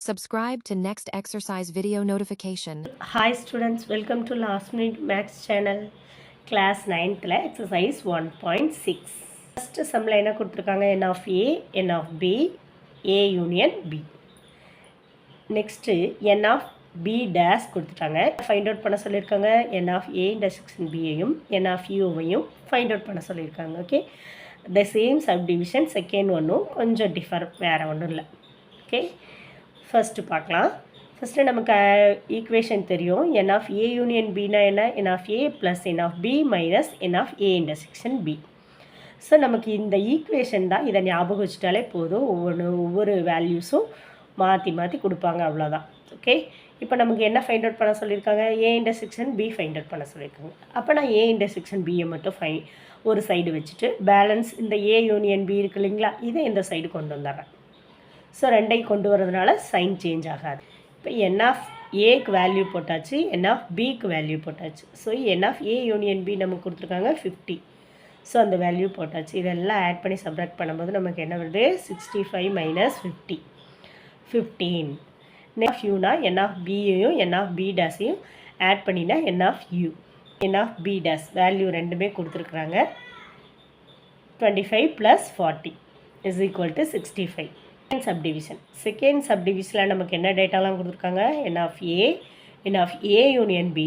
Subscribe to next exercise video notification. Hi students, welcome to Last Minute Maths channel. Class 9th exercise 1.6. First sumல என்ன கொடுத்திருக்காங்க n of a, n of b, a union b. Next n of b dash கொடுத்துட்டாங்க. Find out பண்ண சொல்லியிருக்காங்க n of a intersection b ஐயும் n of u ஐயும் find out பண்ண சொல்லியிருக்காங்க. Okay. The same subdivision second ஒன்னும் கொஞ்சம் differ வேற ஒன்றும் இல்லை. Okay. First பார்க்கலாம். ஃபஸ்ட்டு நமக்கு ஈக்குவேஷன் தெரியும் n of a union bனா என்ன n of a plus n of b minus n of a intersection b. So நமக்கு இந்த ஈக்குவேஷன் தான், இதை ஞாபகம் வச்சுட்டாலே போதும். ஒவ்வொரு வேல்யூஸும் மாற்றி மாற்றி கொடுப்பாங்க, அவ்வளோதான். ஓகே, இப்போ நமக்கு என்ன ஃபைண்ட் அவுட் பண்ண சொல்லியிருக்காங்க? a intersection b find out பண்ண சொல்லியிருக்காங்க. அப்போ நான் a intersection b மட்டும் ஒரு சைடு வச்சுட்டு பேலன்ஸ் இந்த a union b இருக்கு இல்லைங்களா, இதை இந்த சைடு கொண்டு வந்துடுறேன். ஸோ ரெண்டையும் கொண்டு வரதுனால சைன் சேஞ்ச் ஆகாது. இப்போ n of ஏக்கு வேல்யூ போட்டாச்சு, n of பிக்கு வேல்யூ போட்டாச்சு. So n of a union b நமக்கு கொடுத்துருக்காங்க 50. ஸோ அந்த வேல்யூ போட்டாச்சு. இதெல்லாம் ஆட் பண்ணி சப்ராக்ட் பண்ணும்போது நமக்கு என்ன வருது? 65 minus 50 15. n of uனா n of bயையும் n of b டேஸையும் ஆட் பண்ணினா n of u, n of b dash value ரெண்டுமே கொடுத்துருக்குறாங்க. 25 plus 40 is equal to 65. Second சப்டிவிஷனில் நமக்கு என்ன டேட்டாலாம் கொடுத்துருக்காங்க? n of a union b,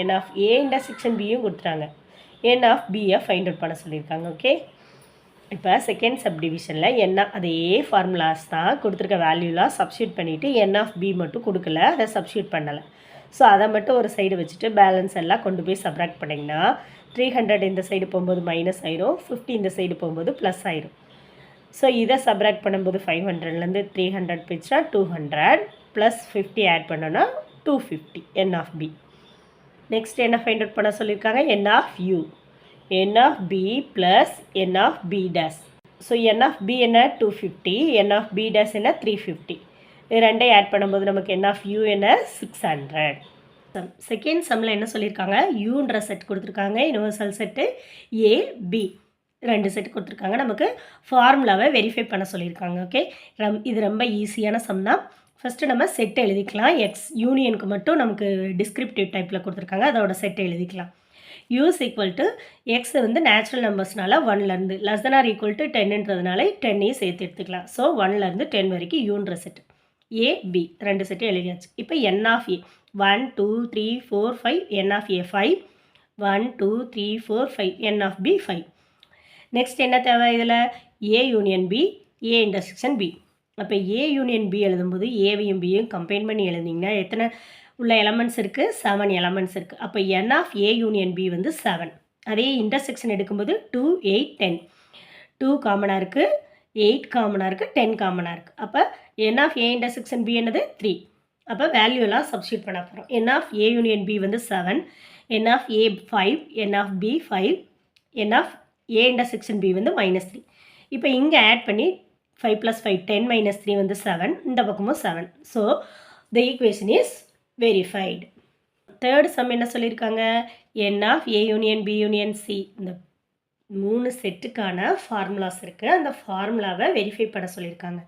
n of a intersection bயும் கொடுத்துட்டாங்க, n of bயை ஃபைண்ட் அவுட் பண்ண சொல்லியிருக்காங்க. ஓகே, இப்போ செகண்ட் சப்டிவிஷனில் என்ன அதே ஃபார்முலாஸ் தான் கொடுத்துருக்க வேல்யூலாம் சப்ஸ்டியூட் பண்ணிவிட்டு n of b மட்டும் கொடுக்கல, அதை சப்ஸ்டியூட் பண்ணலை. ஸோ அதை மட்டும் ஒரு சைடு வச்சுட்டு பேலன்ஸ் எல்லாம் கொண்டு போய் சப்ராக்ட் பண்ணிங்கன்னா 300 இந்த சைடு போகும்போது மைனஸ் ஆயிரும், 50 இந்த சைடு போகும்போது ப்ளஸ் ஆயிரும். ஸோ இதை சப்ராக்ட் பண்ணும்போது 500லேருந்து 300 போயிடுச்சா 200 ப்ளஸ் 50 ஆட் பண்ணோன்னா 250 n of b. நெக்ஸ்ட் என்ன ஃபைண்ட் அவுட் பண்ண சொல்லியிருக்காங்க? n of u, n of b plus n of b days. So n of b என்ன 250, n of b டேஸ் என்ன 350. இது ரெண்டையும் ஆட் பண்ணும்போது நமக்கு n of u என்ன 600. செகண்ட் சம்மில் என்ன சொல்லியிருக்காங்க? யூன்ற செட் கொடுத்துருக்காங்க, யூனிவர்சல் செட்டு a b ரெண்டு செட் கொடுத்துருக்காங்க. நமக்கு ஃபார்முலாவை வெரிஃபை பண்ண சொல்லியிருக்காங்க. ஓகே, இது ரொம்ப ஈஸியான சம் தான். ஃபஸ்ட்டு நம்ம செட்டை எழுதிக்கலாம். எக்ஸ் யூனியனுக்கு மட்டும் நமக்கு டிஸ்கிரிப்டிவ் டைப்பில் கொடுத்துருக்காங்க, அதோட செட்டை எழுதிக்கலாம். யூஸ் ஈக்குவல் டு எக்ஸ் வந்து நேச்சுரல் நம்பர்ஸ்னால 1லேருந்து less than or equal to 10ன்றதுனால 10ஐயும் சேர்த்து எடுத்துக்கலாம். ஸோ 1லேருந்து 10 வரைக்கும் யூன்ற செட்டு, ஏ பி ரெண்டு செட்டு எழுதியாச்சு. இப்போ n of a 1 2 3 4 5, n of a 5 1 2 3 4 5, n of b 5. Next என்ன தேவை? இதில் A union B, A intersection B. அப்போ ஏ யூனியன் பி எழுதும்போது ஏவையும் பியும் கம்பைன் பண்ணி எழுதிங்கன்னா எத்தனை உள்ள எலமெண்ட்ஸ் இருக்குது? 7 எலமெண்ட்ஸ் இருக்குது. அப்போ n of A union B வந்து 7. அதே இன்டர்செக்ஷன் எடுக்கும்போது 2 8 10, 2 காமனாக இருக்குது, 8 காமனாக இருக்குது, 10 காமனாக இருக்குது. அப்போ n of A intersection B என்னது 3. அப்போ வேல்யூலாம் சப்ஸ்டியூட் பண்ண போகிறோம். n of A union B வந்து 7, n of A 5, n of B 5, n of a intersection b வந்து -3. இப்போ இங்கே ஆட் பண்ணி 5 + 5 10 - 3 வந்து 7, இந்த பக்கமும் 7. So the equation is verified. Third sum என்ன சொல்லியிருக்காங்க? n of a union b union c, இந்த 3 செட்டுக்கான ஃபார்முலாஸ் இருக்குது, அந்த ஃபார்முலாவை வெரிஃபை பண்ண சொல்லியிருக்காங்க.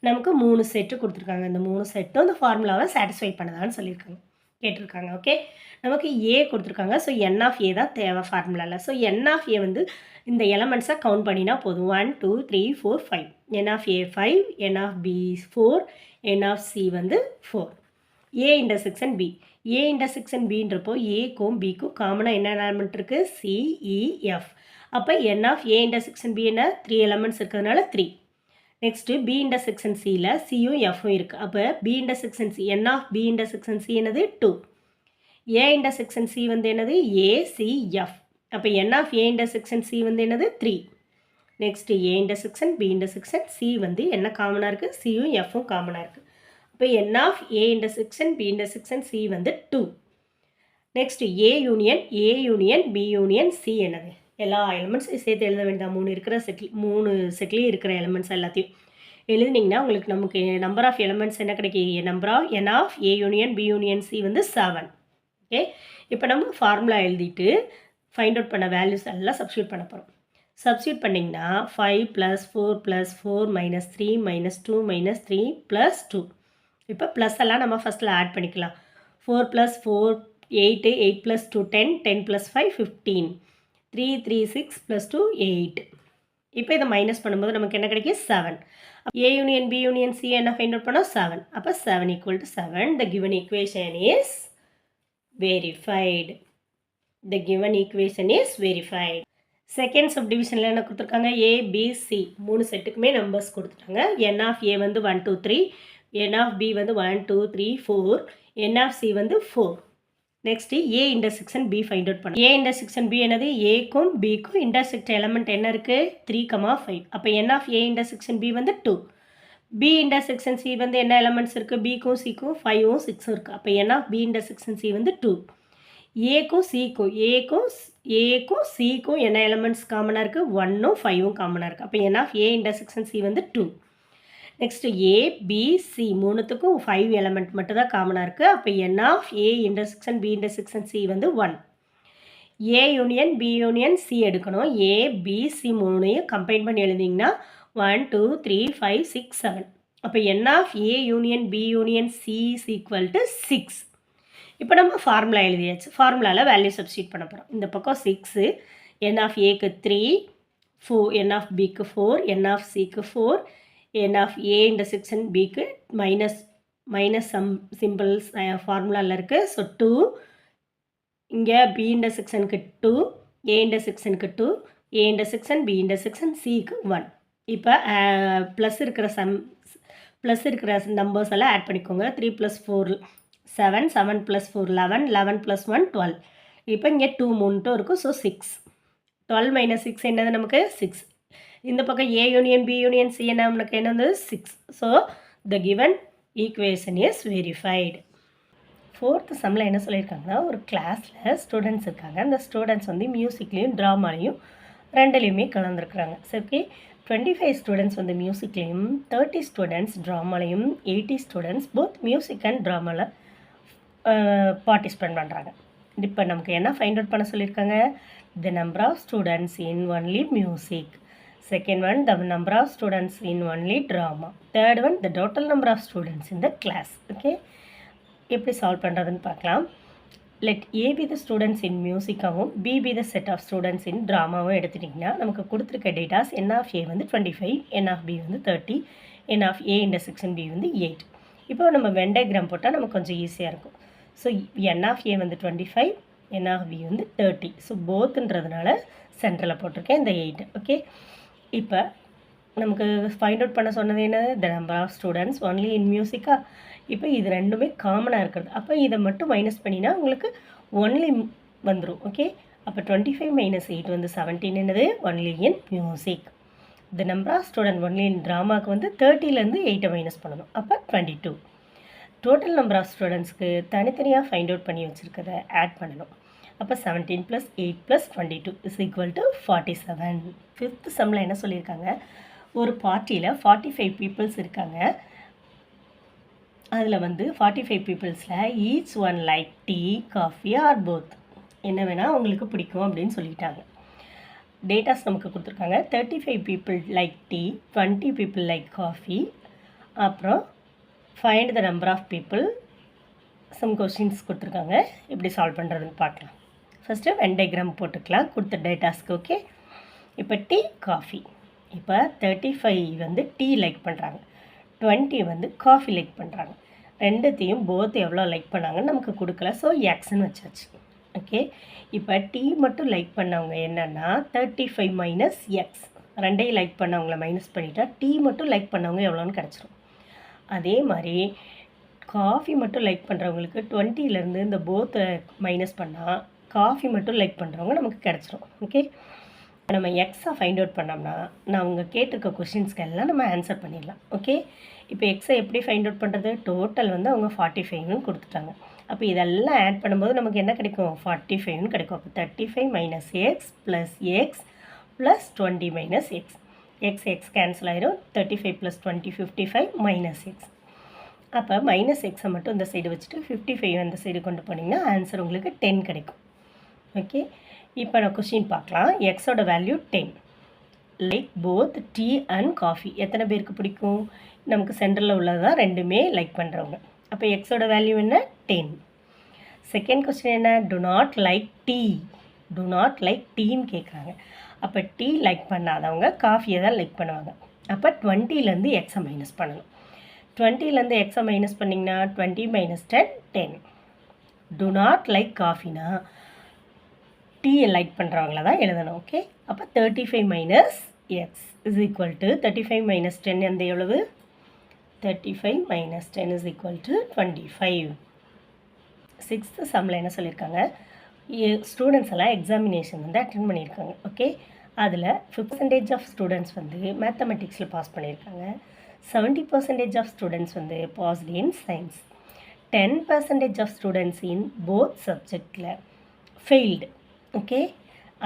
நமக்கு 3 செட்டு கொடுத்துருக்காங்க, இந்த 3 செட்டும் அந்த ஃபார்முலாவை சாட்டிஸ்ஃபை பண்ணதான்னு சொல்லியிருக்காங்க, கேட்டிருக்காங்க. ஓகே, நமக்கு ஏ கொடுத்துருக்காங்க. ஸோ n of a தான் தேவை ஃபார்முலாவில். ஸோ n of a வந்து இந்த எலமெண்ட்ஸை கவுண்ட் பண்ணினா போதும். 1 2 3 4 5, n of a 5, n of b 4, n of c வந்து 4. a intersection b, a intersection பின்றப்போ ஏக்கும் பிக்கும் காமனாக என்ன எலமெண்ட் இருக்குது? c e f. அப்போ n of a intersection b என்ன 3 எலமெண்ட்ஸ் இருக்கிறதுனால 3. நெக்ஸ்ட்டு b இன்டர்செக்ஷன் சியில் சியும் எஃப்பும் இருக்குது. அப்போ b intersection C, n of b intersection C என்னது 2. a இன்டர்செக்ஷன் சி வந்து என்னது a c f. அப்போ n of a intersection c வந்து என்னது 3. Next a intersection b intersection c வந்து என்ன காமனாக இருக்குது? சியும் எஃப்பும் காமனாக இருக்குது. இப்போ n of a intersection b intersection c வந்து 2. Next a union b union c என்னது? எல்லா எலிமெண்ட்ஸையும் சேர்த்து எழுத வேண்டாம். 3 செட்லேயும் இருக்கிற எலிமெண்ட்ஸ் எல்லாத்தையும் எழுதுனீங்கன்னா உங்களுக்கு நமக்கு நம்பர் ஆஃப் எலிமெண்ட்ஸ் என்ன கிடைக்கும்? Number of n of a union b union c வந்து 7. ஓகே, இப்போ நம்ம ஃபார்முலா எழுதிட்டு ஃபைண்ட் அவுட் பண்ண வேல்யூஸ் எல்லாம் சப்ஸ்டியூட் பண்ண போகிறோம். சப்ஸ்டியூட் பண்ணிங்கன்னா 5 + 4 + 4 - 3 - 2 - 3 + 2 இப்போ ப்ளஸ் எல்லாம் நம்ம ஃபஸ்ட்டில் ஆட் பண்ணிக்கலாம். 4 + 4 8, 8 + 2 10, 10 + 5 15, 3 3 6 + 2 8. இப்போ இதை மைனஸ் பண்ணும்போது நமக்கு என்ன கிடைக்கும்? 7. A union B union C என்ன ஃபைண்ட் அவுட் பண்ணோம்? 7. அப்போ 7 = 7. The given equation is verified. The given equation is verified. Second சப்டிவிஷனில் என்ன கொடுத்துருக்காங்க? A, B, C 3 செட்டுக்குமே நம்பர்ஸ் கொடுத்துட்டாங்க. N of A வந்து 1 2 3, N of B வந்து 1 2 3 4, N of C வந்து 4. Next A intersection B find out பண்ணலாம். A இன்டர்செக்ஷன் B என்னது? Aக்கும் Bக்கும் இன்டர்செக்ட் எலமெண்ட் என்ன இருக்குது? 3, 5. அப்போ N of A intersection B வந்து 2. B இன்டர்செக்ஷன் C வந்து என்ன எலமெண்ட்ஸ் இருக்குது? Bக்கும் Cக்கும் 5ம் 6ம் இருக்குது. அப்போ N of B intersection C வந்து 2. ஏக்கும் சிக்கும் என்ன எலமெண்ட்ஸ் காமனாக இருக்குது? 1ம் 5ம் காமனாக இருக்குது. அப்போ N of A intersection C வந்து 2. Next A, B, C மூணுத்துக்கும் 5 element மட்டும் தான் காமனாக இருக்குது. அப்போ N of A intersection B intersection C வந்து 1. A union B union C எடுக்கணும். A, B, C மூணையும் கம்பைன் பண்ணி எழுதிங்கன்னா 1 2 3 5 6 7. அப்போ N of A union B union C is equal to 6. இப்போ நம்ம ஃபார்முலா எழுதியாச்சு. ஃபார்முலாவில் வேல்யூ சப்ஸ்டியூட் பண்ண போகிறோம். இந்த பக்கம் 6, N of Aக்கு 3, 4, N of Bக்கு 4, N of Cக்கு 4, N of A இன்டர்செக்ஷன் Bக்கு மைனஸ் சம் சிம்பிள்ஸ் ஃபார்முலாவில் இருக்குது. ஸோ 2, இங்கே B இன்டர்செக்ஷனுக்கு 2, A இன்டர்செக்ஷனுக்கு 2, A intersection B intersection Cக்கு 1. இப்போ ப்ளஸ் இருக்கிற நம்பர்ஸ் எல்லாம் ஆட் பண்ணிக்கோங்க. 3 + 4 7, 7 + 4 11, 11 + 1 12. இப்போ இங்கே 2 3 இருக்கும். ஸோ 6. 12 - 6 என்னது நமக்கு? 6. இந்த பக்கம் A union B union C என்ன நமக்கு என்ன வந்து 6. So the given equation is verified. Fourth சம்மில் என்ன சொல்லியிருக்காங்கன்னா, ஒரு கிளாஸில் ஸ்டூடெண்ட்ஸ் இருக்காங்க. அந்த ஸ்டூடெண்ட்ஸ் வந்து மியூசிக்லேயும் ட்ராமாலையும் ரெண்டுலேயுமே கலந்துருக்குறாங்க. சரி, ஓகே. 25 ஸ்டூடெண்ட்ஸ் வந்து மியூசிக்லேயும் 30 ஸ்டூடெண்ட்ஸ் ட்ராமாலையும் 80 ஸ்டூடெண்ட்ஸ் போத் மியூசிக் அண்ட் ட்ராமாவில் பார்ட்டிசிபேட் பண்ணுறாங்க. இப்போ நமக்கு என்ன ஃபைண்ட் அவுட் பண்ண சொல்லியிருக்காங்க? The number of students in only music. Second one, the number of students in only drama. Third one, the total number of students in the class. Okay, எப்படி solve பண்ணுறதுன்னு பார்க்கலாம். Let A be the students in மியூசிக்காகவும் B be the set of students in ட்ராமாவும் எடுத்துட்டிங்கன்னா நமக்கு கொடுத்துருக்க datas N of A வந்து 25, N of B வந்து 30, N of A intersection B வந்து 8. இப்போ நம்ம வென் டயக்ராம் போட்டால் நமக்கு கொஞ்சம் ஈஸியாக இருக்கும். ஸோ N of A வந்து 25, N of B வந்து 30. ஸோ போத்துன்றதுனால சென்டரில் போட்டிருக்கேன் இந்த 8. ஓகே, இப்போ நமக்கு ஃபைண்ட் அவுட் பண்ண சொன்னது என்ன? The number of students only in மியூசிக்கா. இப்போ இது ரெண்டுமே காமனாக இருக்கிறது. அப்போ இதை மட்டும் மைனஸ் பண்ணினா உங்களுக்கு ஒன்லி வந்துடும். ஓகே, அப்போ 25 - 8 வந்து 17 என்னது? Only in music. The number of student only in ட்ராமாவுக்கு வந்து 30லேருந்து 8 மைனஸ் பண்ணணும். அப்போ 22. டோட்டல் நம்பர் ஆஃப் ஸ்டூடெண்ட்ஸ்க்கு தனித்தனியாக ஃபைண்ட் அவுட் பண்ணி வச்சுருக்கதை ஆட் பண்ணணும். அப்போ 17 + 8 + 22 இஸ் ஈக்குவல் டு 47. ஃபிஃப்த் சம்மில் என்ன சொல்லியிருக்காங்க? ஒரு பார்ட்டியில் 45 பீப்புள்ஸ் இருக்காங்க. அதில் வந்து 45 பீப்புள்ஸில் each one like tea, coffee or both. என்ன வேணால் உங்களுக்கு பிடிக்கும் அப்படின்னு சொல்லிட்டாங்க. டேட்டாஸ் நமக்கு கொடுத்துருக்காங்க. 35 people like tea, 20 people like coffee. அப்புறம் find the number of people. Some questions கொடுத்துருக்காங்க. எப்படி சால்வ் பண்ணுறதுன்னு பார்க்கலாம். ஃபஸ்ட்டு வென் டயக்ராம் போட்டுக்கலாம் கொடுத்த டேட்டாஸ்க்கு. ஓகே, இப்போ டீ, காஃபி. இப்போ 35 வந்து டீ லைக் பண்ணுறாங்க, 20 வந்து காஃபி லைக் பண்ணுறாங்க. ரெண்டுத்தையும் போத் எவ்வளோ லைக் பண்ணாங்கன்னு நமக்கு கொடுக்கல. ஸோ எக்ஸ்ன்னு வச்சாச்சு. ஓகே, இப்போ டீ மட்டும் லைக் பண்ணவங்க என்னென்னா 35 - எக்ஸ். ரெண்டையும் லைக் பண்ணவங்கள மைனஸ் பண்ணிட்டா டீ மட்டும் லைக் பண்ணவங்க எவ்வளோன்னு கிடச்சிரும். அதே மாதிரி காஃபி மட்டும் லைக் பண்ணுறவங்களுக்கு 20லேருந்து இந்த போத்தை மைனஸ் பண்ணால் காஃபி மட்டும் லைக் பண்ணுறவங்க நமக்கு கிடச்சிரும். ஓகே, நம்ம எக்ஸை ஃபைண்ட் அவுட் பண்ணோம்னா நான் அவங்க கேட்டிருக்க கொஷின்ஸ்க்கு எல்லாம் நம்ம ஆன்சர் பண்ணிடலாம். ஓகே, இப்போ எக்ஸை எப்படி ஃபைண்ட் அவுட் பண்ணுறது? டோட்டல் வந்து அவங்க 45ன்னு கொடுத்துட்டாங்க. அப்போ இதெல்லாம் ஆட் பண்ணும்போது நமக்கு என்ன கிடைக்கும்? 45ன்னு கிடைக்கும். அப்போ 35 - X + X + 20 - X. X cancel ஆயிரும். 35 + 20 55 - எக்ஸ். அப்போ -எக்ஸை மட்டும் இந்த சைடு வச்சுட்டு 55 அந்த சைடு கொண்டு போனீங்கன்னா ஆன்சர் உங்களுக்கு 10 கிடைக்கும். ஓகே, இப்போ நான் கொஸ்டின் பார்க்கலாம். எக்ஸோட value 10. Like both tea and coffee. எத்தனை பேருக்கு பிடிக்கும்? நமக்கு சென்டரில் உள்ளது தான் ரெண்டுமே லைக் பண்ணுறவங்க. அப்போ எக்ஸோட வேல்யூ என்ன 10. செகண்ட் கொஸ்டின் என்ன, to not like tea. To not like டீன்னு கேட்குறாங்க. அப்போ டீ லைக் பண்ணாதவங்க காஃபியை தான் லைக் பண்ணுவாங்க. அப்போ 20லேருந்து எக்ஸை மைனஸ் பண்ணணும். 20லேருந்து எக்ஸை மைனஸ் பண்ணிங்கன்னா 20 மைனஸ் 10 10. டு நாட் லைக் காஃபினா டீயை லைக் பண்ணுறவங்கள தான் எழுதணும். ஓகே, அப்போ 35 minus x is equal to 35 minus 10 எந்த எவ்வளவு, 35 minus 10 is equal to 25. 6th சம்மில் என்ன சொல்லியிருக்காங்க, ஸ்டூடெண்ட்ஸ் எல்லாம் எக்ஸாமினேஷன் வந்து அட்டென்ட் பண்ணியிருக்காங்க. ஓகே, அதில் 50% ஆஃப் ஸ்டூடெண்ட்ஸ் வந்து மேத்தமெட்டிக்ஸில் பாஸ் பண்ணியிருக்காங்க. 70% ஆஃப் ஸ்டூடெண்ட்ஸ் வந்து passed in science. 10% of students in both சப்ஜெக்டில் ஃபெயில்டு. ஓகே,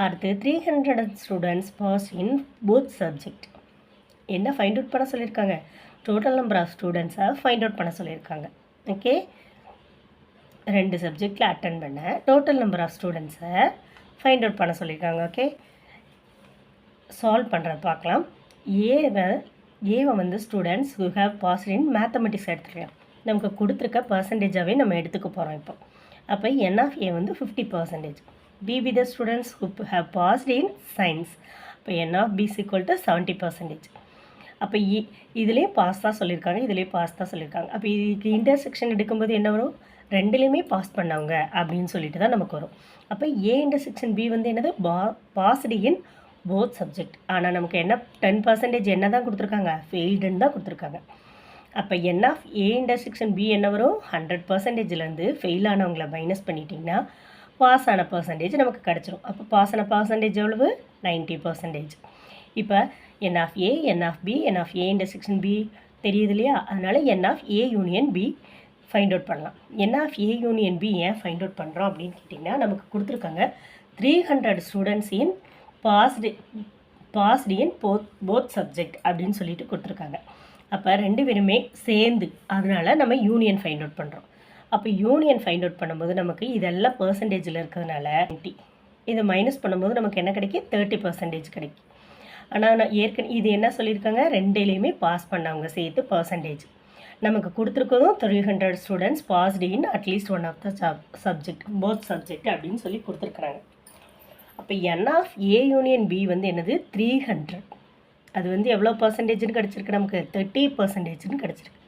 அடுத்து 300 students pass in both subject. என்ன ஃபைண்ட் அவுட் பண்ண சொல்லியிருக்காங்க, டோட்டல் நம்பர் ஆஃப் ஸ்டூடெண்ட்ஸை ஃபைண்ட் அவுட் பண்ண சொல்லியிருக்காங்க. ஓகே, 2 சப்ஜெக்டில் அட்டன் பண்ண டோட்டல் நம்பர் ஆஃப் ஸ்டூடெண்ட்ஸை ஃபைண்ட் அவுட் பண்ண சொல்லியிருக்காங்க. ஓகே, சால்வ் பண்ணுறது பார்க்கலாம். ஏவை வந்து students who have passed in mathematics எடுத்துக்கலாம். நமக்கு கொடுத்துருக்க பர்சன்டேஜாகவே நம்ம எடுத்துக்க போகிறோம் இப்போ. அப்போ என் ஆஃப் ஏ வந்து 50%. B with the students who have passed in science. இப்போ n of B is equal to 70%. அப்போ இதுலேயும் பாஸ் தான் சொல்லியிருக்காங்க, இதுலேயும் பாஸ் தான் சொல்லியிருக்காங்க. அப்போ இதுக்கு இன்டர்செக்ஷன் எடுக்கும்போது என்ன வரும், ரெண்டுலேயுமே பாஸ் பண்ணவங்க அப்படின்னு சொல்லிட்டு தான் நமக்கு வரும். அப்போ ஏ இன்டர்செக்ஷன் பி வந்து என்னது, பாஸ்டு இன் போத் சப்ஜெக்ட். ஆனால் நமக்கு என்ன 10% என்ன தான் கொடுத்துருக்காங்க, ஃபெயில்டுன்னு தான் கொடுத்துருக்காங்க. அப்போ என் ஆஃப் ஏ இன்டர்செக்ஷன் பி என்ன வரும், 100%லேருந்து ஃபெயில் ஆனவங்களை மைனஸ் பண்ணிட்டிங்கன்னா பாஸ் ஆன பர்சன்டேஜ் நமக்கு கிடச்சிரும். அப்போ பாஸ் ஆன பர்சன்டேஜ் எவ்வளவு, 90%. இப்போ n of A, n of B, n of A intersection B தெரியுது இல்லையா, அதனால் n of A union B find out பண்ணலாம். N of A union B ஏன் ஃபைண்ட் அவுட் பண்ணுறோம் அப்படின்னு கேட்டிங்கன்னா, நமக்கு கொடுத்துருக்காங்க 300 students in passed in both subject அப்படின்னு சொல்லிட்டு கொடுத்துருக்காங்க. அப்போ 2 பேருமே சேர்ந்து, அதனால் நம்ம யூனியன் ஃபைண்ட் அவுட் பண்ணுறோம். அப்போ யூனியன் ஃபைண்ட் அவுட் பண்ணும்போது நமக்கு இதெல்லாம் பர்சன்டேஜில் இருக்கிறதுனால இதை மைனஸ் பண்ணும்போது நமக்கு என்ன கிடைக்கும், 30% கிடைக்கும். ஆனால் நான் இது என்ன சொல்லியிருக்காங்க, 2லேயுமே பாஸ் பண்ணவங்க சேர்த்து பர்சன்டேஜ். நமக்கு கொடுத்துருக்கதும் 300 students passed in at least one of the subject, both subject அப்படின்னு சொல்லி கொடுத்துருக்குறாங்க. அப்போ என் ஆஃப் ஏ யூனியன் பி வந்து என்னது, 300. அது வந்து எவ்வளோ பர்சன்டேஜ்னு கிடச்சிருக்கு, நமக்கு 30%ன்னு கிடச்சிருக்கு.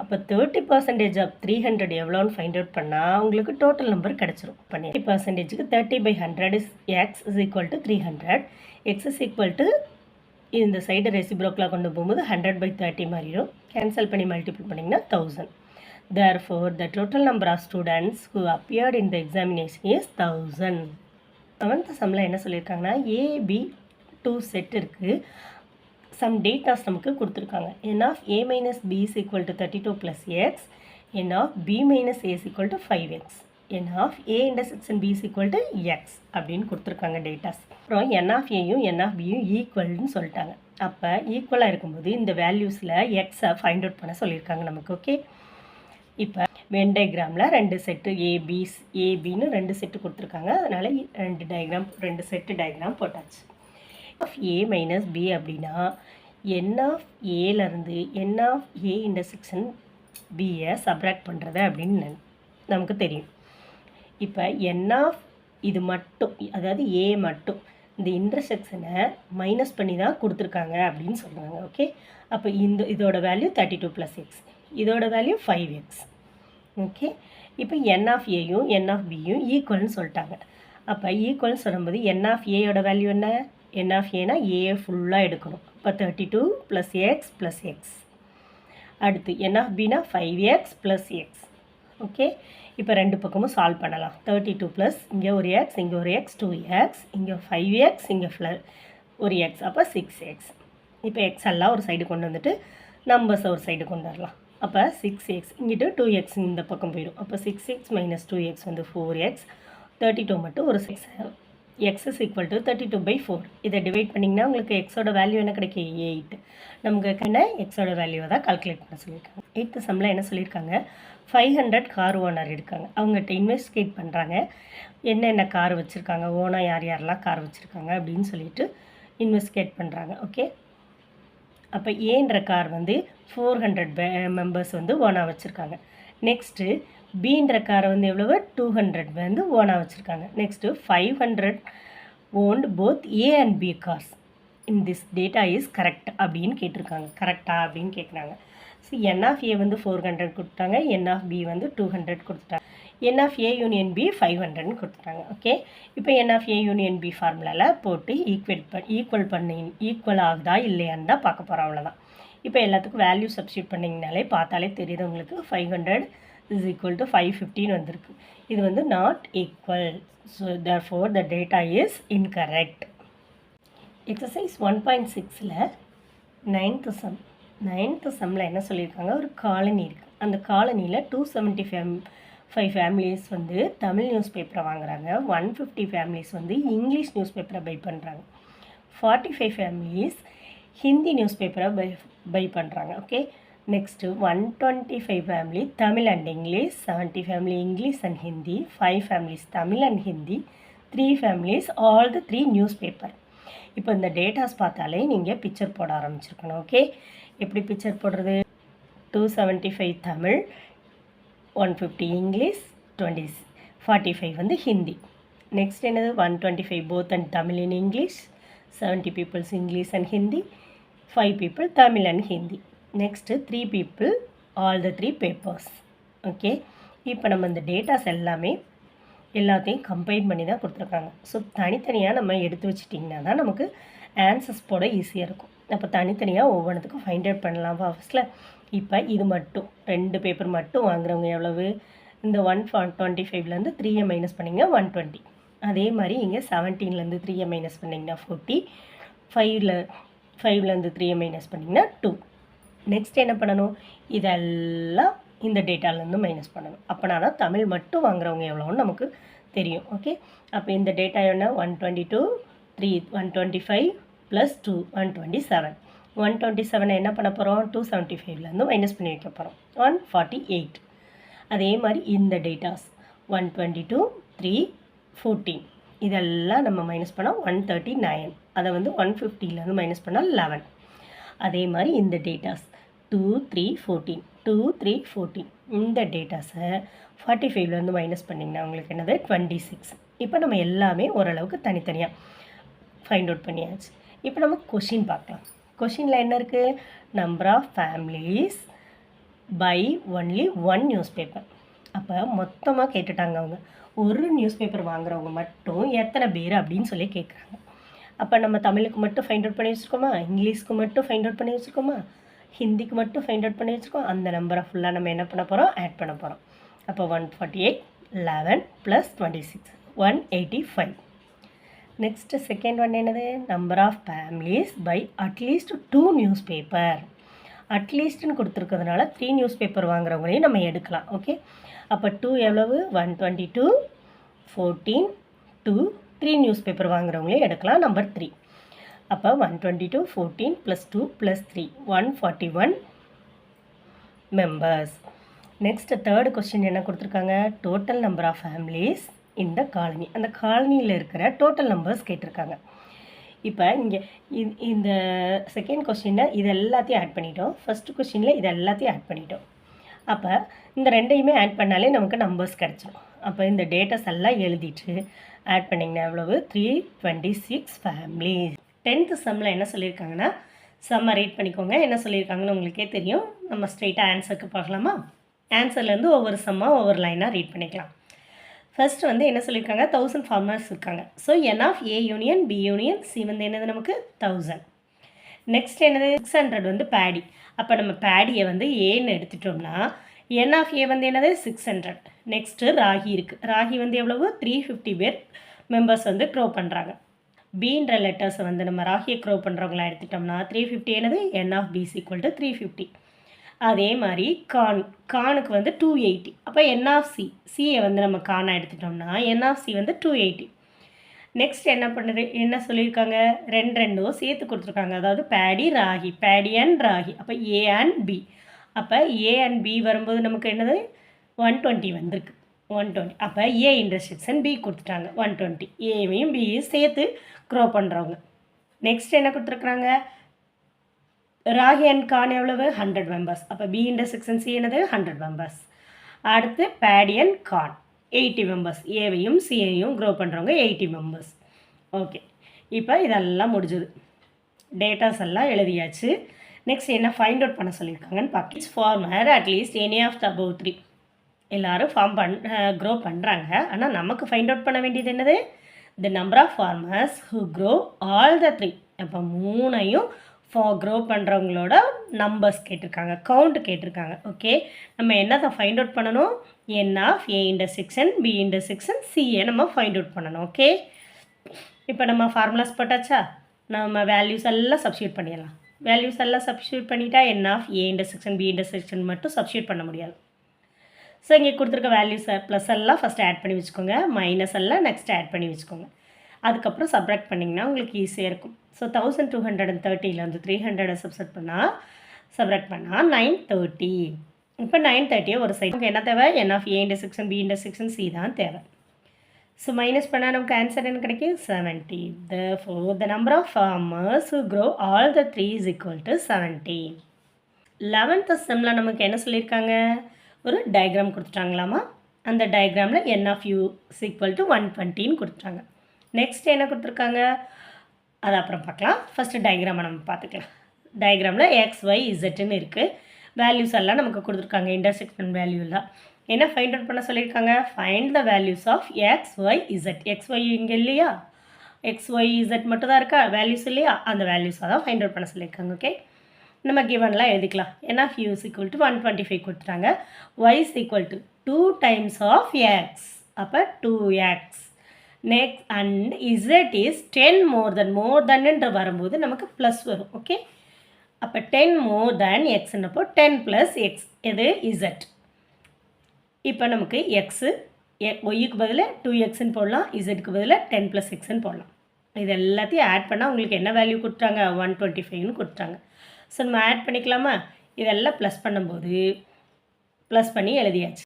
அப்போ 30% ஆஃப் 300 எவ்வளோன்னு ஃபைண்ட் அவுட் பண்ணால் உங்களுக்கு டோட்டல் நம்பர் கிடச்சிரும். 30%க்கு 30/100 is X is equal to 300. X is equal to இந்த சைடு ரெசிப்ரோக்கில் கொண்டு போகும்போது 100/30 மாறிடும். கேன்சல் பண்ணி மல்டிபிள் பண்ணிங்கன்னா 1000. Therefore, the total number of students who appeared in the examination is 1000. 7th சம்மில் என்ன சொல்லியிருக்காங்கன்னா, ஏபி 2 செட் இருக்குது. சம் டேட்டாஸ் நமக்கு கொடுத்துருக்காங்க. N of A minus B is equal to 32 + x. N of B minus A is equal to 5x. N of A intersection B is equal to x அப்படின்னு கொடுத்துருக்காங்க datas. அப்புறம் என் of ஏயும் என் of பியும் ஈக்குவல்னு சொல்லிட்டாங்க. அப்போ ஈக்குவலாக இருக்கும்போது இந்த வேல்யூஸில் எக்ஸை ஃபைண்ட் அவுட் பண்ண சொல்லியிருக்காங்க நமக்கு. ஓகே, இப்போ வென் டயக்ராமில் 2 செட்டு ஏபின்னு 2 செட்டு கொடுத்துருக்காங்க. அதனால் 2 செட்டு டயக்ராம் போட்டாச்சு. ஆஃப் ஏ மைனஸ் பி அப்படின்னா என் ஆஃப் ஏலேருந்து என் ஆஃப் ஏ இன்டர்செக்ஷன் பியை சப்ராக்ட் பண்ணுறது அப்படின்னு நமக்கு தெரியும். இப்போ என் ஆஃப் இது மட்டும், அதாவது ஏ மட்டும் இந்த இன்டர்செக்ஷனை மைனஸ் பண்ணி தான் கொடுத்துருக்காங்க அப்படின்னு சொல்கிறாங்க. ஓகே, அப்போ இதோட வேல்யூ 32 + x, இதோட வேல்யூ 5x. ஓகே, இப்போ என் ஆஃப் ஏயும் என் ஆஃப் பியும் ஈக்குவல்னு சொல்லிட்டாங்க. அப்போ ஈக்குவல்னு சொல்லும்போது என் ஆஃப் ஏயோட வேல்யூ என்ன, என் ஆஃப் ஏனா ஏ ஃபுல்லாக எடுக்கணும். இப்போ 32 + x + x. அடுத்து என் ஆஃப் பினா 5x + x. ஓகே, இப்போ 2 பக்கமும் சால்வ் பண்ணலாம். 32 + இங்கே ஒரு எக்ஸ், இங்கே ஒரு எக்ஸ், 2x, இங்கே 5x, இங்கே ஒரு எக்ஸ், அப்போ 6x. இப்போ எக்ஸ் எல்லாம் ஒரு சைடு கொண்டு வந்துட்டு நம்பர்ஸை ஒரு சைடு கொண்டு வரலாம். அப்போ 6x இங்கிட்டு 2x இந்த பக்கம் போயிடும். அப்போ 6x - 2x வந்து 4x. 32 மட்டும் ஒரு 6. x is equal to 32/4. இதை டிவைட் பண்ணிங்கன்னா உங்களுக்கு எக்ஸோட வேல்யூ என்ன கிடைக்கும், 8. நமக்கு என்ன எக்ஸோட வேல்யூவை தான் கால்குலேட் பண்ண சொல்லியிருக்காங்க. 8th சம்மில் என்ன சொல்லியிருக்காங்க, 500 கார் ஓனர் இருக்காங்க. அவங்ககிட்ட இன்வெஸ்டிகேட் பண்ணுறாங்க, என்னென்ன கார் வச்சுருக்காங்க, ஓனாக யார் யாரெல்லாம் கார் வச்சுருக்காங்க அப்படின்னு சொல்லிட்டு இன்வெஸ்டிகேட் பண்ணுறாங்க. ஓகே, அப்போ ஏன்ற கார் வந்து 400 மெம்பர்ஸ் வந்து ஓனாக வச்சுருக்காங்க. நெக்ஸ்ட்டு பீன்ற காரை வந்து எவ்வளவு 200 வந்து ஓனாக வச்சுருக்காங்க. Next 500 owned both A and B cars in this data is correct அப்படின்னு கேட்டிருக்காங்க. கரெக்டா அப்படின்னு கேட்குறாங்க. ஸோ என் ஆஃப் ஏ வந்து 400 கொடுத்துட்டாங்க, என் ஆஃப் பி வந்து 200 கொடுத்துட்டாங்க, என் ஆஃப் ஏ யூனியன் பி 500 கொடுத்துட்டாங்க. ஓகே, இப்போ n of A union B ஃபார்முலாவில் போட்டு ஈக்குவல் ஆகுதா இல்லையான்னு தான் பார்க்க போகிறோம். அவ்வளோதான். இப்போ எல்லாத்துக்கும் வேல்யூ சப்ஸ்டியூட் பண்ணிங்கனாலே பார்த்தாலே தெரியுது உங்களுக்கு. 500 is equal to 515 வந்திருக்கு. இது வந்து not equal. So therefore the data is incorrect. Exercise 1.6ல் 9th சம்மில் என்ன சொல்லியிருக்காங்க, ஒரு காலனி இருக்குது. அந்த காலனியில் 275 ஃபேமிலிஸ் வந்து தமிழ் நியூஸ் பேப்பரை வாங்குறாங்க, 150 ஃபேமிலிஸ் வந்து இங்கிலீஷ் நியூஸ் பேப்பரை பை பண்ணுறாங்க, 45 ஃபேமிலிஸ் ஹிந்தி நியூஸ் பேப்பரை பை பண்ணுறாங்க. Okay, next 125 family Tamil and English, 70 family English and Hindi, 5 families Tamil and Hindi, 3 families all the 3 news paper. இப்போ இந்த டேட்டாஸ் பார்த்தாலே நீங்கள் பிக்சர் போட ஆரம்பிச்சிருக்கணும். ஓகே, எப்படி பிக்சர் போடுறது? 275 தமிழ், 150 இங்கிலீஷ், 45 வந்து ஹிந்தி. நெக்ஸ்ட் என்னது 125 both and Tamil in English, 70 peoples English and Hindi, 5 people Tamil and Hindi. Next 3 people all the 3 papers. Okay, இப்போ நம்ம இந்த டேட்டாஸ் எல்லாத்தையும் கம்பைன் பண்ணி தான் கொடுத்துருக்காங்க. ஸோ தனித்தனியாக நம்ம எடுத்து வச்சிட்டிங்கன்னா தான் நமக்கு ஆன்சர்ஸ் போட ஈஸியாக இருக்கும். அப்போ தனித்தனியாக ஒவ்வொன்றுத்துக்கும் ஃபைண்ட் அவுட் பண்ணலாம் ஃபர்ஸ்ட்டில். இப்போ இது மட்டும் 2 பேப்பர் மட்டும் வாங்குறவங்க எவ்வளவு? இந்த 125லேருந்து 3 மைனஸ் பண்ணிங்கன்னா 120. அதே மாதிரி இங்கே 17லேருந்து 3 மைனஸ் பண்ணிங்கன்னா 40, 5லேருந்து 3 மைனஸ் பண்ணிங்கன்னா 2. நெக்ஸ்ட் என்ன பண்ணணும்? இதெல்லாம் இந்த டேட்டாலேருந்து மைனஸ் பண்ணணும். அப்போனா தான் தமிழ் மட்டும் வாங்குறவங்க எவ்வளோன்னு நமக்கு தெரியும். ஓகே, அப்போ இந்த டேட்டா என்ன? 122, 3, 125 + 2, 127. 127 என்ன பண்ண போகிறோம்? 275லேருந்து மைனஸ் பண்ணி வைக்க போகிறோம், 148. அதே மாதிரி இந்த டேட்டாஸ் 122, 3, 14 இதெல்லாம் நம்ம மைனஸ் பண்ணால் 139. அதை வந்து 150லேருந்து மைனஸ் பண்ணால் 11. அதே மாதிரி இந்த டேட்டாஸ் 2, 3, 14, 2, 3, 14 இந்த டேட்டாஸை 45லேருந்து மைனஸ் பண்ணிங்கன்னா உங்களுக்கு என்னது 26. இப்போ நம்ம எல்லாமே ஓரளவுக்கு தனித்தனியாக ஃபைண்ட் அவுட் பண்ணியாச்சு. இப்போ நம்ம கொஷின் பார்க்கலாம். கொஷினில் என்ன இருக்குது? Number of families by only 1 newspaper. அப்போ மொத்தமாக கேட்டுட்டாங்க அவங்க, ஒரு நியூஸ் பேப்பர் வாங்குறவங்க மட்டும் எத்தனை பேர் அப்படின்னு சொல்லி கேட்குறாங்க. அப்போ நம்ம தமிழுக்கு மட்டும் ஃபைண்ட் அவுட் பண்ணி வச்சுருக்கோமா, இங்கிலீஷ்க்கு மட்டும் ஃபைண்ட் அவுட் பண்ணி வச்சுருக்கோமா, ஹிந்திக்கு மட்டும் ஃபைண்ட் அவுட் பண்ணி வச்சுருக்கோம். அந்த நம்பரை ஃபுல்லாக நம்ம என்ன பண்ண போகிறோம்? ஆட் பண்ண போகிறோம். அப்போ 148, 11 + 26, 185. நெக்ஸ்ட்டு செகண்ட் ஒன் என்னது? நம்பர் ஆஃப் ஃபேமிலிஸ் பை அட்லீஸ்ட் 2 நியூஸ் பேப்பர். அட்லீஸ்ட்னு கொடுத்துருக்கிறதுனால 3 நியூஸ் பேப்பர் வாங்குறவங்களையும் நம்ம எடுக்கலாம். ஓகே, அப்போ 2 எவ்வளவு? 122, 14, 2, 3 நியூஸ் பேப்பர் வாங்குறவங்களையும் எடுக்கலாம். நம்பர் 3. அப்போ 122, 14 + 2 + 3, 141 மெம்பர்ஸ். நெக்ஸ்ட் தேர்டு கொஸ்டின் என்ன கொடுத்துருக்காங்க? டோட்டல் நம்பர் ஆஃப் ஃபேமிலிஸ் இந்த காலனி. அந்த காலனியில் இருக்கிற டோட்டல் நம்பர்ஸ் கேட்டிருக்காங்க. இப்போ இங்கே இந்த செகண்ட் கொஸ்டினில் இது எல்லாத்தையும் ஆட் பண்ணிட்டோம், ஃபஸ்ட்டு கொஸ்டினில் இது எல்லாத்தையும் ஆட் பண்ணிட்டோம். அப்போ இந்த ரெண்டையுமே ஆட் பண்ணாலே நமக்கு நம்பர்ஸ் கிடச்சிடும். அப்போ இந்த டேட்டாஸ் எல்லாம் எழுதிட்டு ஆட் பண்ணிங்கன்னா எவ்வளவு? 326 ஃபேமிலிஸ். 10th சம்மில் என்ன சொல்லியிருக்காங்கன்னா, சம்மை ரீட் பண்ணிக்கோங்க. என்ன சொல்லியிருக்காங்கன்னு உங்களுக்கே தெரியும். நம்ம ஸ்ட்ரெயிட்டாக ஆன்சருக்கு பார்க்கலாமா? ஆன்சர்லேருந்து ஒவ்வொரு சம்மாக ஒவ்வொரு லைனாக ரீட் பண்ணிக்கலாம். ஃபர்ஸ்ட் வந்து என்ன சொல்லியிருக்காங்க? 1000 ஃபார்மர்ஸ் இருக்காங்க. So N of A union B union C வந்து என்னது நமக்கு 1000. நெக்ஸ்ட் என்னது? 600 வந்து பேடி. அப்போ நம்ம பேடியை வந்து ஏன்னு எடுத்துட்டோம்னா என் ஆஃப் ஏ வந்து என்னது 600. நெக்ஸ்ட்டு ராகி இருக்குது. ராகி வந்து எவ்வளவு? 350 பேர் மெம்பர்ஸ் வந்து க்ரோ பண்ணுறாங்க. பீன்ற லெட்டர்ஸை வந்து நம்ம ராகியை க்ரோ பண்ணுறவங்களாம் எடுத்துட்டோம்னா 350 என்னது? என் ஆஃப் பி = 350. அதே மாதிரி கானுக்கு வந்து 280. அப்போ என் ஆஃப் சியை வந்து நம்ம கானாக எடுத்துட்டோம்னா என் ஆஃப் சி வந்து 280. நெக்ஸ்ட் என்ன சொல்லியிருக்காங்க? ரெண்டும் சேர்த்து கொடுத்துருக்காங்க. அதாவது பேடி ராகி, பேடி அண்ட் ராகி. அப்போ ஏ அண்ட் பி. அப்போ ஏ அண்ட் பி வரும்போது நமக்கு என்னது? 120 வந்திருக்கு, 120. அப்போ ஏ இன்டர்செக்ஷன் பி கொடுத்துட்டாங்க 120. ஏவையும் பியும் சேர்த்து க்ரோ பண்ணுறவங்க. நெக்ஸ்ட் என்ன கொடுத்துருக்குறாங்க? ராகி அண்ட் கான் எவ்வளவு 100 மெம்பர்ஸ். அப்போ பி இன்டர்செக்ஷன் சி என்னது 100 மெம்பர்ஸ். அடுத்து பேடி அண்ட் கான் 80 மெம்பர்ஸ். ஏவையும் சியையும் க்ரோ பண்ணுறவங்க 80 மெம்பர்ஸ். ஓகே, இப்போ இதெல்லாம் முடிஞ்சது. டேட்டாஸ் எல்லாம் எழுதியாச்சு. நெக்ஸ்ட் என்ன ஃபைண்ட் அவுட் பண்ண சொல்லியிருக்காங்கன்னு பார்க்க. It's farmer at least any of the above 3. எல்லோரும் க்ரோ பண்ணுறாங்க. ஆனால் நமக்கு ஃபைண்ட் அவுட் பண்ண வேண்டியது என்னது? The number of farmers who grow all the 3. அப்போ 3ஐயும் க்ரோ பண்ணுறவங்களோட நம்பர்ஸ் கேட்டிருக்காங்க, கவுண்ட் கேட்டிருக்காங்க. ஓகே, நம்ம என்னத்தை ஃபைண்ட் அவுட் பண்ணணும்? N of A intersection B intersection CA நம்ம ஃபைண்ட் அவுட் பண்ணணும். ஓகே, இப்போ நம்ம ஃபார்முலாஸ் போட்டாச்சா? நம்ம வேல்யூஸ் எல்லாம் சப்ஸ்டியூட் பண்ணிடலாம். வேல்யூஸ் எல்லாம் சப்ஸ்டியூட் பண்ணிட்டா n of A intersection B intersection மட்டும் சப்ஸ்டியூட் பண்ண முடியாது. ஸோ இங்கே கொடுத்துருக்க வேல்யூஸை ப்ளஸ் எல்லாம் ஃபஸ்ட் ஆட் பண்ணி வச்சுக்கோங்க, மைனஸ் எல்லாம் நெக்ஸ்ட் ஆட் பண்ணி வச்சுக்கோங்க. அதுக்கப்புறம் சப்ராக்ட் பண்ணிங்கன்னா உங்களுக்கு ஈஸியாக இருக்கும். ஸோ 1230 வந்து 300 சப்ராக்ட் பண்ணால் 930. இப்போ 930 ஒரு சைடு நமக்கு என்ன தேவை? N of A intersection B intersection C தான் தேவை. ஸோ மைனஸ் பண்ணால் நமக்கு ஆன்சர் என்ன கிடைக்கும்? 70. Therefore, the number of farmers who grow all the 3 is equal to 70. 11th செம்மில் நமக்கு என்ன சொல்லியிருக்காங்க? ஒரு டயக்ராம் கொடுத்துட்டாங்களாமா. அந்த டயக்ராமில் n of U is equal to 120ன்னு கொடுத்துட்டாங்க. நெக்ஸ்ட் என்ன கொடுத்துருக்காங்க அது அப்புறம் பார்க்கலாம். ஃபஸ்ட்டு டயக்ராமை நம்ம பார்த்துக்கலாம். டயக்ராமில் எக்ஸ் ஒய் இசட்டுன்னு இருக்குது. வேல்யூஸ் எல்லாம் நமக்கு கொடுத்துருக்காங்க. இன்டர்செக்ஷன் வேல்யூ தான் என்ன ஃபைண்ட் அவுட் பண்ண சொல்லியிருக்காங்க? Find the values of x y z. X y இங்கே இல்லையா? எக்ஸ் ஒய் இசட் மட்டும் தான் இருக்கா, வேல்யூஸ் இல்லையா? அந்த வேல்யூஸாக தான் ஃபைண்ட் அவுட் பண்ண சொல்லியிருக்காங்க. ஓகே, நம்ம கிவன்லாம் எழுதிக்கலாம். N of U is equal to 125 கொடுத்துட்டாங்க. Y is equal to 2 times of x. அப்போ 2x. Next and z is 10 more தென்ன்ற வரும்போது நமக்கு ப்ளஸ் வரும். ஓகே, அப்போ 10 மோர் தென் எக்ஸ்னப்போ 10 + x. எது? இசட். இப்போ நமக்கு எக்ஸு ஒய்க்கு பதில் 2xன்னு போடலாம், இசட்டுக்கு பதில் 10 + xன்னு போடலாம். இது எல்லாத்தையும் ஆட் பண்ணால் உங்களுக்கு என்ன வேல்யூ கொடுத்தாங்க? 125ன்னு கொடுத்தாங்க. ஸோ நம்ம ஆட் பண்ணிக்கலாமா? இதெல்லாம் ப்ளஸ் பண்ணும்போது ப்ளஸ் பண்ணி எழுதியாச்சு.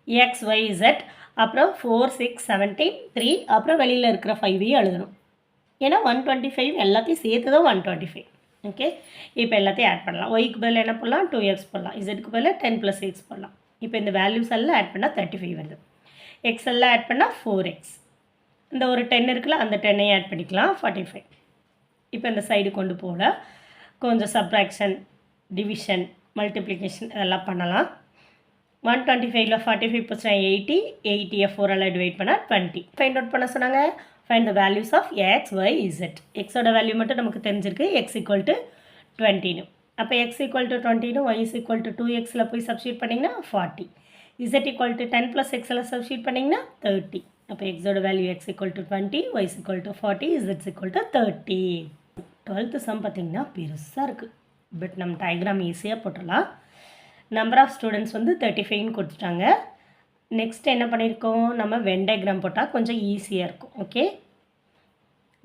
எக்ஸ் ஒய் இசட், அப்புறம் 4 6 17 3, அப்புறம் வெளியில் இருக்கிற 5ஐயும் எழுதணும். ஏன்னா 125 எல்லாத்தையும் சேர்த்து தான் 125. ஓகே, இப்போ எல்லாத்தையும் ஆட் பண்ணலாம். ஒய்க்கு பதில் என்ன போடலாம்? 2x போடலாம். இசட்டுக்கு பதில் 10 + x போடலாம். இப்போ இந்த வேல்யூஸ் எல்லாம் ஆட் பண்ணால் 35 வருது. எக்ஸ் எல்லாம் ஆட் பண்ணால் 4x. இந்த ஒரு 10 இருக்குல்ல, அந்த 10ஐயும் ஆட் பண்ணிக்கலாம், 45. இப்போ இந்த சைடு கொண்டு போகல கொஞ்சம் சப்ராக்ஷன், டிவிஷன், மல்டிப்ளிகேஷன் இதெல்லாம் பண்ணலாம். 125ல் 45 + 80, 80 4ஆல் டிவைட் பண்ணால் 20. ஃபைண்ட் அவுட் பண்ண சொன்னாங்க. Find the values of x y z. எக்ஸோட வேல்யூ மட்டும் நமக்கு தெரிஞ்சிருக்கு, எக்ஸ் ஈக்குவல் டு 20. அப்போ x equal to 20, y is equal to 2xல் போய் சப்ஸ்டியூட் பண்ணிங்கன்னா 40. இசட் ஈக்குவல் டு 10 + xல் சப்ஸ்டியூட் பண்ணிங்கன்னா 30. அப்போ எக்ஸோட value x equal to 20, y is equal to 40, z equal to 30. 12th sum பார்த்திங்கன்னா பெருசாக இருக்குது. பட் நம்ம டயக்ராம் ஈஸியாக போட்டுடலாம். நம்பர் ஆஃப் ஸ்டூடெண்ட்ஸ் வந்து 35ன்னு கொடுத்துட்டாங்க. நெக்ஸ்ட் என்ன பண்ணியிருக்கோம்? நம்ம வென் டயக்ராம் போட்டால் கொஞ்சம் ஈஸியாக இருக்கும். ஓகே,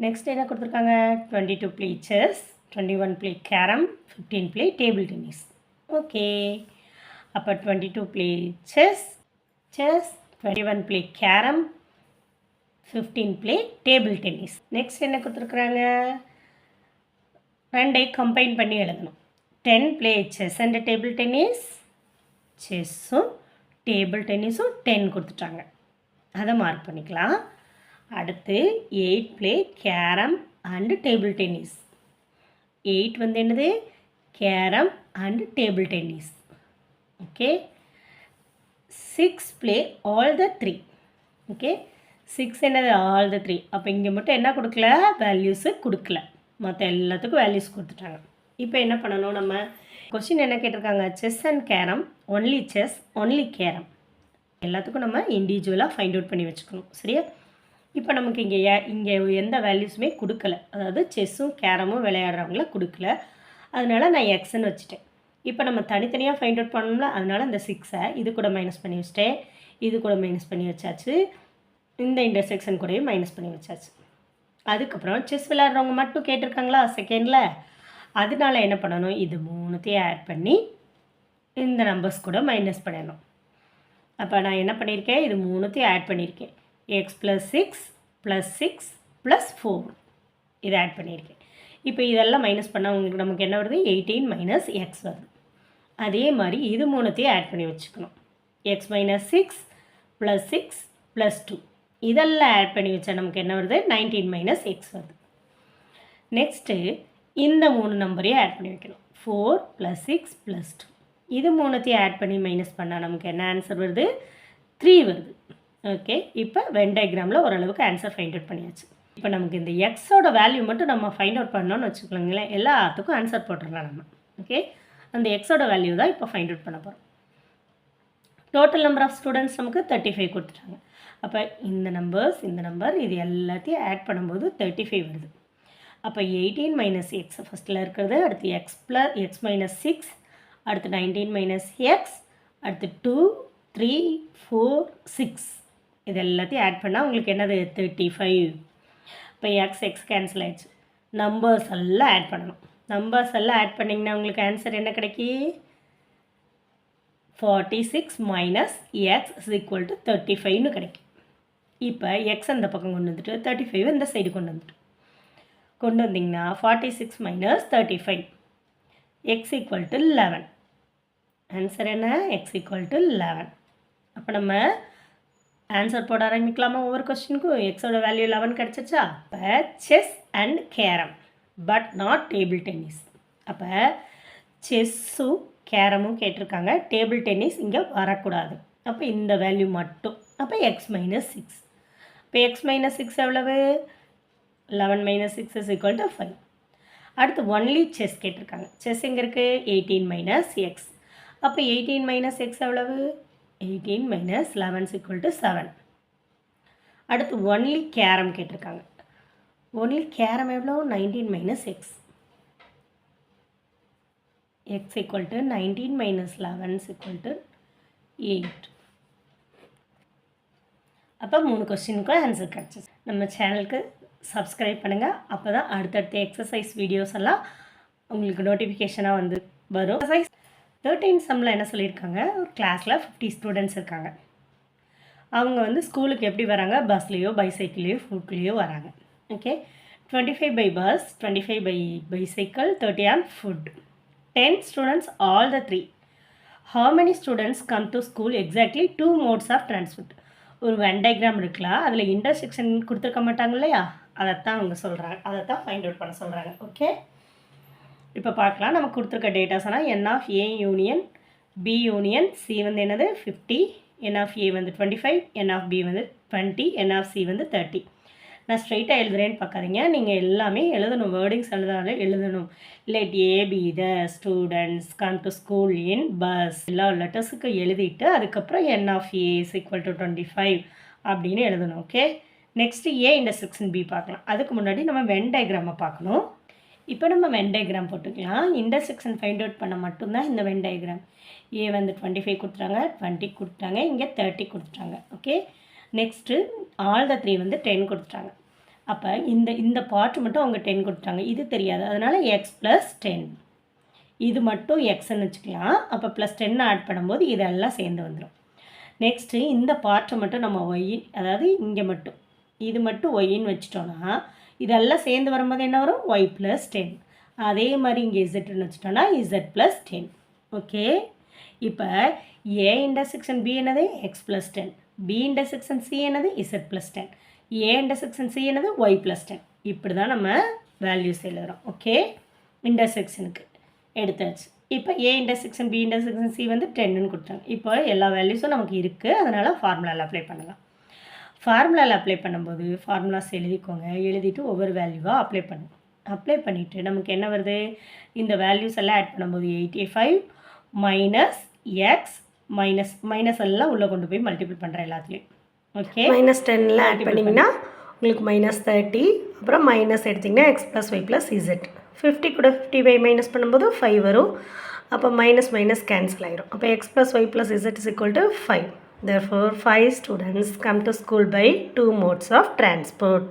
நெக்ஸ்ட் என்ன கொடுத்துருக்காங்க? 22 play chess, 21 play carrom, 15 play table tennis. Okay, அப்போ 22 play chess, 21 play carrom, 15 play table tennis. Next என்ன கொடுத்துருக்குறாங்க? ரெண்டையும் கம்பைன் பண்ணி எழுதணும். 10 play chess and table tennis. செஸ்ஸும் டேபிள் டென்னிஸும் 10 கொடுத்துட்டாங்க, அதை மார்க் பண்ணிக்கலாம். அடுத்து 8 play carrom and table tennis. 8 வந்து என்னது? Carrom and table tennis. Okay, 6 play all the 3. Okay, 6 என்னது? All the 3. அப்போ இங்கே மட்டும் என்ன கொடுக்கல? வேல்யூஸு கொடுக்கல, மற்ற எல்லாத்துக்கும் வேல்யூஸ் கொடுத்துட்டாங்க. இப்போ என்ன பண்ணணும்? நம்ம கொஸ்டின் என்ன கேட்டிருக்காங்க? Chess and carrom, only chess only carrom. எல்லாத்துக்கும் நம்ம இண்டிவிஜுவலாக ஃபைண்ட் அவுட் பண்ணி வச்சுக்கணும். சரியா? இப்போ நமக்கு இங்கே எந்த வேல்யூஸுமே கொடுக்கல, அதாவது செஸ்ஸும் கேரமும் விளையாடுறவங்கள கொடுக்கல. அதனால் நான் எக்ஸ்ன்னு வச்சுட்டேன். இப்போ நம்ம தனித்தனியாக ஃபைண்ட் அவுட் பண்ணோம்ல, அதனால் இந்த 6ஐ இது கூட மைனஸ் பண்ணி வச்சுட்டேன், இது கூட மைனஸ் பண்ணி வச்சாச்சு, இந்த இன்டர்செக்ஷன் கூடயும் மைனஸ் பண்ணி வச்சாச்சு. அதுக்கப்புறம் செஸ் விளையாடுறவங்க மட்டும் கேட்டிருக்காங்களா செகண்டில், அதனால என்ன பண்ணணும்? இது மூணுத்தையும் ஆட் பண்ணி இந்த நம்பர்ஸ் கூட மைனஸ் பண்ணணும். அப்போ நான் என்ன பண்ணியிருக்கேன்? இது மூணுத்தையும் ஆட் பண்ணியிருக்கேன். x + 6 + 6 + 4 இதை ஆட் பண்ணியிருக்கேன். இப்போ இதெல்லாம் மைனஸ் பண்ணால் உங்களுக்கு நமக்கு என்ன வருது 18 மைனஸ் எக்ஸ் வருது. அதே மாதிரி இது மூணுத்தையும் ஆட் பண்ணி வச்சுக்கணும். எக்ஸ் மைனஸ் 6 ப்ளஸ் 6 ப்ளஸ் 2 இதெல்லாம் ஆட் பண்ணி வச்சா நமக்கு என்ன வருது 19 மைனஸ் எக்ஸ் வருது. நெக்ஸ்ட்டு இந்த 3 நம்பரையும் ஆட் பண்ணி வைக்கணும். 4 ப்ளஸ் 6 ப்ளஸ் 2 இது மூணுத்தையும் ஆட் பண்ணி மைனஸ் பண்ணால் நமக்கு என்ன ஆன்சர் வருது 3 வருது. ஓகே, இப்போ வென் டயக்ராமில் ஓரளவுக்கு ஆன்சர் ஃபைண்ட் அவுட் பண்ணியாச்சு. இப்போ நமக்கு இந்த எக்ஸோட வேல்யூ மட்டும் நம்ம ஃபைண்ட் அவுட் பண்ணோன்னு வச்சுக்கோங்களேன், எல்லாத்துக்கும் ஆன்சர் போட்டுடலாம் நம்ம. ஓகே, அந்த எக்ஸோட வேல்யூ தான் இப்போ ஃபைண்ட் அவுட் பண்ண போகிறோம். டோட்டல் நம்பர் ஆஃப் ஸ்டூடெண்ட்ஸ் நமக்கு 35 கொடுத்துட்டாங்க. அப்போ இந்த நம்பர் இது எல்லாத்தையும் ஆட் பண்ணும்போது 35 வருது. அப்போ 18 மைனஸ் எக்ஸ் ஃபஸ்ட்டில் இருக்கிறது, அடுத்து எக்ஸ் மைனஸ் 6, அடுத்து 19 மைனஸ் எக்ஸ், அடுத்து 2 3 4 6 இது எல்லாத்தையும் ஆட் பண்ணால் உங்களுக்கு என்னது 35. இப்போ எக்ஸ் கேன்சல் ஆகிடுச்சு. நம்பர்ஸ் எல்லாம் ஆட் பண்ணணும். நம்பர்ஸ் எல்லாம் ஆட் பண்ணிங்கன்னா உங்களுக்கு ஆன்சர் என்ன கிடைக்கி 46 minus x is equal to 35ன்னு கிடைக்கும். இப்போ எக்ஸ் அந்த பக்கம் கொண்டு வந்துட்டு 35 இந்த சைடு கொண்டு வந்திங்கன்னா 46 minus 35 X equal to 11. Answer என்ன எக்ஸ் ஈக்குவல் டு 11. அப்போ நம்ம ஆன்சர் போட ஆரம்பிக்கலாமா? ஒவ்வொரு கொஸ்டினுக்கும் எக்ஸோட வேல்யூ 11 கிடச்சிச்சா? இப்போ chess and carrom but not table tennis. அப்போ செஸ்ஸும் கேரமும் கேட்டிருக்காங்க, டேபிள் டென்னிஸ் இங்கே வரக்கூடாது. அப்போ இந்த வேல்யூ மட்டும். அப்போ எக்ஸ் மைனஸ் 6. இப்போ எக்ஸ் மைனஸ் 6 எவ்வளவு 11 மைனஸ் 6 இஸ் ஈக்குவல் டு 5. அடுத்து ஒன்லி செஸ் கேட்டிருக்காங்க. செஸ் எங்கே இருக்குது 18 மைனஸ் எக்ஸ். அப்போ 18 மைனஸ் எக்ஸ் எவ்வளவு 18 மைனஸ் 11 is equal to 7. அடுத்து ஒன்லி கேரம் கேட்டிருக்காங்க. ஒன்லி கேரம் எவ்வளோ 19 minus X. X equal to 19 minus 11 is equal to 8. அப்போ 3 கொஸ்டினுக்கும் ஆன்சர் கிடச்சிச்சு. நம்ம சேனலுக்கு சப்ஸ்கிரைப் பண்ணுங்கள். அப்போ தான் அடுத்தடுத்த எக்ஸசைஸ் வீடியோஸ் எல்லாம் உங்களுக்கு நோட்டிஃபிகேஷனாக வரும். எக்ஸசைஸ் 13 சம்மில் என்ன சொல்லியிருக்காங்க, ஒரு கிளாஸில் 50 ஸ்டூடெண்ட்ஸ் இருக்காங்க. அவங்க ஸ்கூலுக்கு எப்படி வராங்க, பஸ்லேயோ பைசைக்கிளையோ ஃபுட்லேயோ வராங்க. Okay, 25 by bus, 25 by bicycle, 30 on foot. 10 students all the 3. How many students come to school exactly 2 modes of transport? ஒரு வென் டயக்ராம் இருக்கலாம், அதில் இன்டர்செக்ஷன் கொடுத்துருக்க மாட்டாங்க இல்லையா, அதைத்தான் அவங்க சொல்கிறாங்க, அதைத்தான் ஃபைண்ட் அவுட் பண்ண சொல்கிறாங்க. ஓகே, இப்போ பார்க்கலாம். நமக்கு கொடுத்துருக்க டேட்டாஸ்னால் n of A union B union C என்னது 50, n of A 25, n of B 20, n of C 30. நான் ஸ்ட்ரைட்டாக எழுதுறேன்னு பார்க்காதீங்க, நீங்கள் எல்லாமே எழுதணும். வேர்டிங்ஸ் எழுதணும். Let A be the students come to school in bus எல்லா லெட்டர்ஸுக்கு எழுதிட்டு அதுக்கப்புறம் n of A is equal to 25 அப்படின்னு எழுதணும். Okay, next A intersection B பார்க்கலாம். அதுக்கு முன்னாடி நம்ம வென் டயக்ராமை பார்க்கணும். இப்போ நம்ம வென் டயக்ராம் போட்டுக்கலாம். இன்டர்செக்ஷன் ஃபைண்ட் அவுட் பண்ண மட்டும்தான் இந்த வென் டயக்ராம். ஏ 25 கொடுத்துட்டாங்க, 20 கொடுத்துட்டாங்க, இங்கே 30 கொடுத்துட்டாங்க. ஓகே, நெக்ஸ்ட்டு ஆல் த 3 10 கொடுத்துட்டாங்க. அப்போ இந்த பார்ட் மட்டும் அவங்க 10 கொடுத்துட்டாங்க. இது தெரியாது, அதனால் எக்ஸ் ப்ளஸ் 10 இது மட்டும் எக்ஸ்ன்னு வச்சுக்கலாம். அப்போ ப்ளஸ் 10 ஆட் பண்ணும்போது இதெல்லாம் சேர்ந்து வந்துடும். நெக்ஸ்ட்டு இந்த பார்ட்டை மட்டும் நம்ம ஒய், அதாவது இங்கே மட்டும் இது மட்டும் ஒய்ன்னு வச்சிட்டோன்னா இதெல்லாம் சேர்ந்து வரும்போது என்ன வரும் ஒய் ப்ளஸ் 10. அதே மாதிரி இங்கே இசட்னு வச்சுட்டோன்னா இசட் ப்ளஸ் 10. ஓகே, இப்போ ஏ இன்டர்செக்ஷன் பி என்னது x plus 10, B intersection C என்னது z plus 10, A intersection C என்னது ஒய் ப்ளஸ் 10. இப்படி தான் நம்ம வேல்யூஸ் எழுதுகிறோம். ஓகே, இன்டர்செக்ஷனுக்கு எடுத்தாச்சு. இப்போ A intersection B intersection C 10ன்னு கொடுத்தாங்க. இப்போ எல்லா வேல்யூஸும் நமக்கு இருக்குது, அதனால் ஃபார்முலாவில் அப்ளை பண்ணலாம். ஃபார்முலாவில் அப்ளை பண்ணும்போது ஃபார்முலாஸ் எழுதிக்கோங்க. எழுதிட்டு ஒவ்வொரு வேல்யூவாக அப்ளை பண்ணிவிட்டு நமக்கு என்ன வருது, இந்த வேல்யூஸ் எல்லாம் ஆட் பண்ணும்போது 85 மைனஸ் எக்ஸ் மைனஸ் எல்லாம் உள்ளே கொண்டு போய் மல்டிபிள் பண்ணுறேன் எல்லாத்துலேயும். ஓகே, -10 ஆட் பண்ணிங்கன்னா உங்களுக்கு -30, அப்புறம் மைனஸ் எடுத்திங்கன்னா x plus y plus z. 50 கூட 50 மைனஸ் பண்ணும்போது 5 வரும். அப்போ மைனஸ் கேன்சல் ஆகிடும். அப்போ x plus y plus z is equal to 5. Therefore, 5 students come to school by 2 modes of transport.